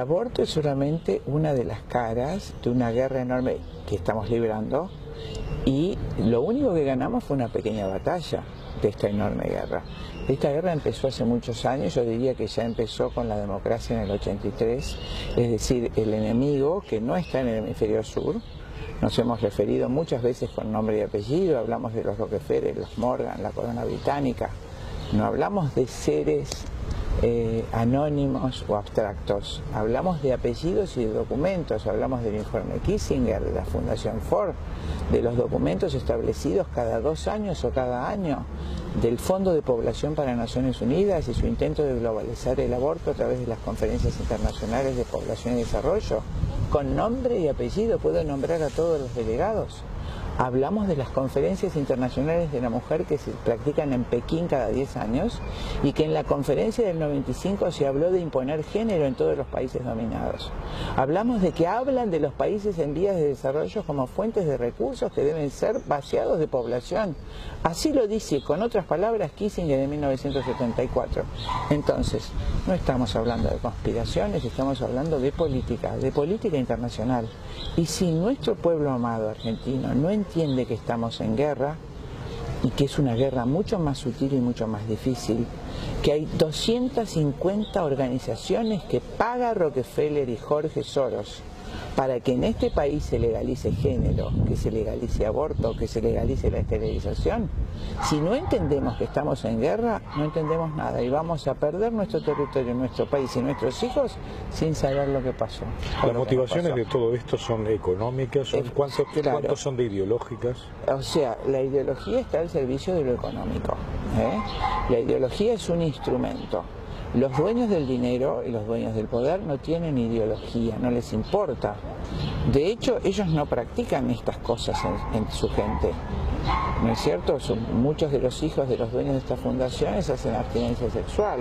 aborto es solamente una de las caras de una guerra enorme que estamos librando, y lo único que ganamos fue una pequeña batalla de esta enorme guerra. Esta guerra empezó hace muchos años, yo diría que ya empezó con la democracia en el 83, es decir, el enemigo que no está en el hemisferio sur. Nos hemos referido muchas veces con nombre y apellido, hablamos de los Rockefeller, los Morgan, la corona británica, no hablamos de seres anónimos o abstractos, hablamos de apellidos y de documentos, hablamos del informe Kissinger, de la Fundación Ford, de los documentos establecidos cada 2 años o cada año, del Fondo de Población para Naciones Unidas y su intento de globalizar el aborto a través de las conferencias internacionales de población y desarrollo. Con nombre y apellido puedo nombrar a todos los delegados. Hablamos de las conferencias internacionales de la mujer que se practican en Pekín cada 10 años y que en la conferencia del 95 se habló de imponer género en todos los países dominados. Hablamos de que hablan de los países en vías de desarrollo como fuentes de recursos que deben ser vaciados de población. Así lo dice, con otras palabras, Kissinger en 1974. Entonces, no estamos hablando de conspiraciones, estamos hablando de política internacional. Y si nuestro pueblo amado argentino no entiende que estamos en guerra, y que es una guerra mucho más sutil y mucho más difícil, que hay 250 organizaciones que paga Rockefeller y Jorge Soros para que en este país se legalice género, que se legalice aborto, que se legalice la esterilización. Si no entendemos que estamos en guerra, no entendemos nada y vamos a perder nuestro territorio, nuestro país y nuestros hijos sin saber lo que pasó. ¿Las motivaciones de todo esto son económicas? ¿Cuántos son de ideológicas? O sea, la ideología está al servicio de lo económico, ¿eh? La ideología es un instrumento. Los dueños del dinero y los dueños del poder no tienen ideología, no les importa. De hecho, ellos no practican estas cosas en su gente. ¿No es cierto? Muchos de los hijos de los dueños de estas fundaciones hacen abstinencia sexual,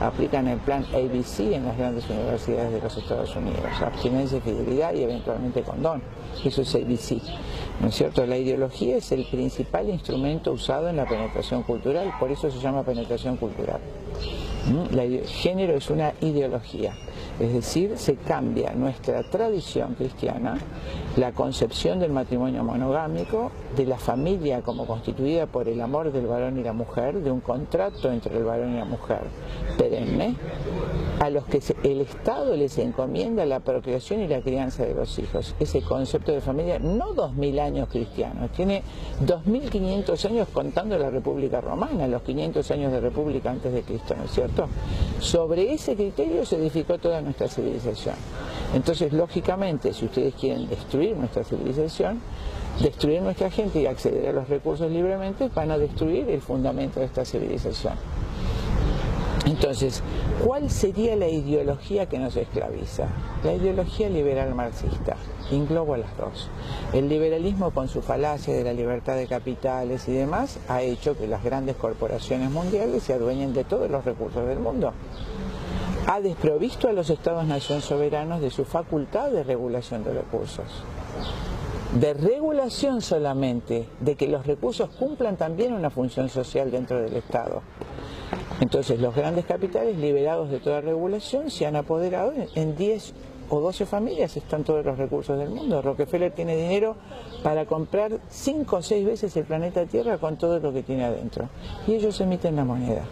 aplican el plan ABC en las grandes universidades de los Estados Unidos, abstinencia, fidelidad y eventualmente condón. Eso es ABC. ¿No es cierto? La ideología es el principal instrumento usado en la penetración cultural, por eso se llama penetración cultural. El género es una ideología, es decir, se cambia nuestra tradición cristiana, la concepción del matrimonio monogámico, de la familia como constituida por el amor del varón y la mujer, de un contrato entre el varón y la mujer perenne, a los que el Estado les encomienda la procreación y la crianza de los hijos. Ese concepto de familia, no 2000 años cristianos, tiene 2500 años contando la República Romana, los 500 años de República antes de Cristo, ¿no es cierto? Sobre ese criterio se edificó toda nuestra civilización. Entonces, lógicamente, si ustedes quieren destruir nuestra civilización, destruir nuestra gente y acceder a los recursos libremente, van a destruir el fundamento de esta civilización. Entonces, ¿cuál sería la ideología que nos esclaviza? La ideología liberal marxista. Englobo a las dos. El liberalismo, con su falacia de la libertad de capitales y demás, ha hecho que las grandes corporaciones mundiales se adueñen de todos los recursos del mundo. Ha desprovisto a los estados-nación soberanos de su facultad de regulación de recursos. De regulación solamente, de que los recursos cumplan también una función social dentro del Estado. Entonces, los grandes capitales, liberados de toda regulación, se han apoderado en 10 o 12 familias, están todos los recursos del mundo. Rockefeller tiene dinero para comprar 5 o 6 veces el planeta Tierra con todo lo que tiene adentro. Y ellos emiten la moneda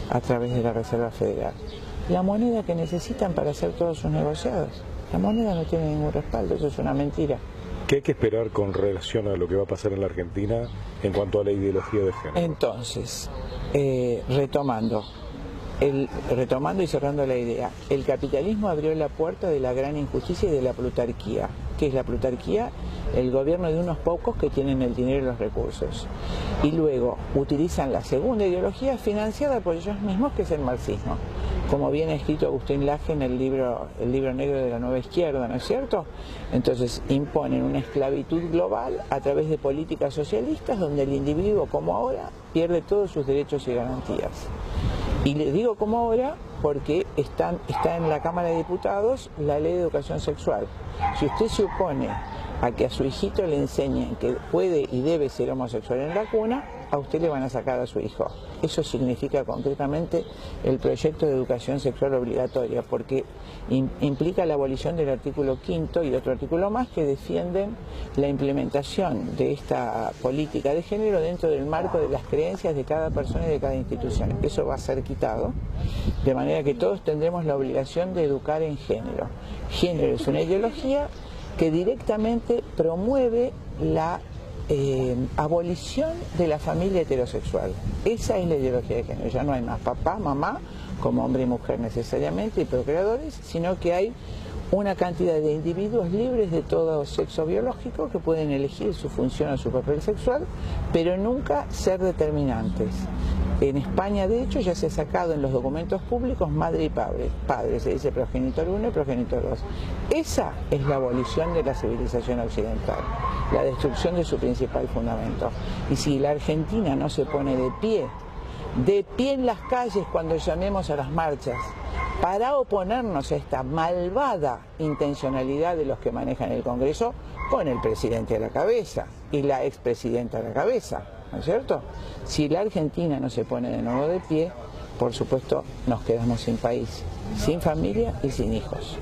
a través de la Reserva Federal. La moneda que necesitan para hacer todos sus negociados. La moneda no tiene ningún respaldo, eso es una mentira. ¿Qué hay que esperar con relación a lo que va a pasar en la Argentina en cuanto a la ideología de género? Entonces, retomando y cerrando la idea, el capitalismo abrió la puerta de la gran injusticia y de la plutarquía. ¿Qué es la plutarquía? El gobierno de unos pocos que tienen el dinero y los recursos. Y luego utilizan la segunda ideología financiada por ellos mismos, que es el marxismo. Como bien ha escrito Agustín Laje en el libro negro de la nueva izquierda, ¿no es cierto? Entonces imponen una esclavitud global a través de políticas socialistas donde el individuo, como ahora, pierde todos sus derechos y garantías. Y les digo como ahora porque está en la Cámara de Diputados la ley de educación sexual. Si usted se opone a que a su hijito le enseñen que puede y debe ser homosexual en la cuna, a usted le van a sacar a su hijo. Eso significa concretamente el proyecto de educación sexual obligatoria, porque implica la abolición del artículo 5º y de otro artículo más que defienden la implementación de esta política de género dentro del marco de las creencias de cada persona y de cada institución. Eso va a ser quitado, de manera que todos tendremos la obligación de educar en género. Género es una ideología que directamente promueve la abolición de la familia heterosexual. Esa es la ideología de género. Ya no hay más papá, mamá, como hombre y mujer necesariamente, y procreadores, sino que hay una cantidad de individuos libres de todo sexo biológico que pueden elegir su función o su papel sexual, pero nunca ser determinantes. En España, de hecho, ya se ha sacado en los documentos públicos madre y padre, se dice progenitor 1 y progenitor 2. Esa es la abolición de la civilización occidental, la destrucción de su principal fundamento. Y si la Argentina no se pone de pie en las calles cuando llamemos a las marchas, para oponernos a esta malvada intencionalidad de los que manejan el Congreso, con el presidente a la cabeza y la expresidenta a la cabeza, ¿no es cierto? Si la Argentina no se pone de nuevo de pie, por supuesto nos quedamos sin país, sin familia y sin hijos.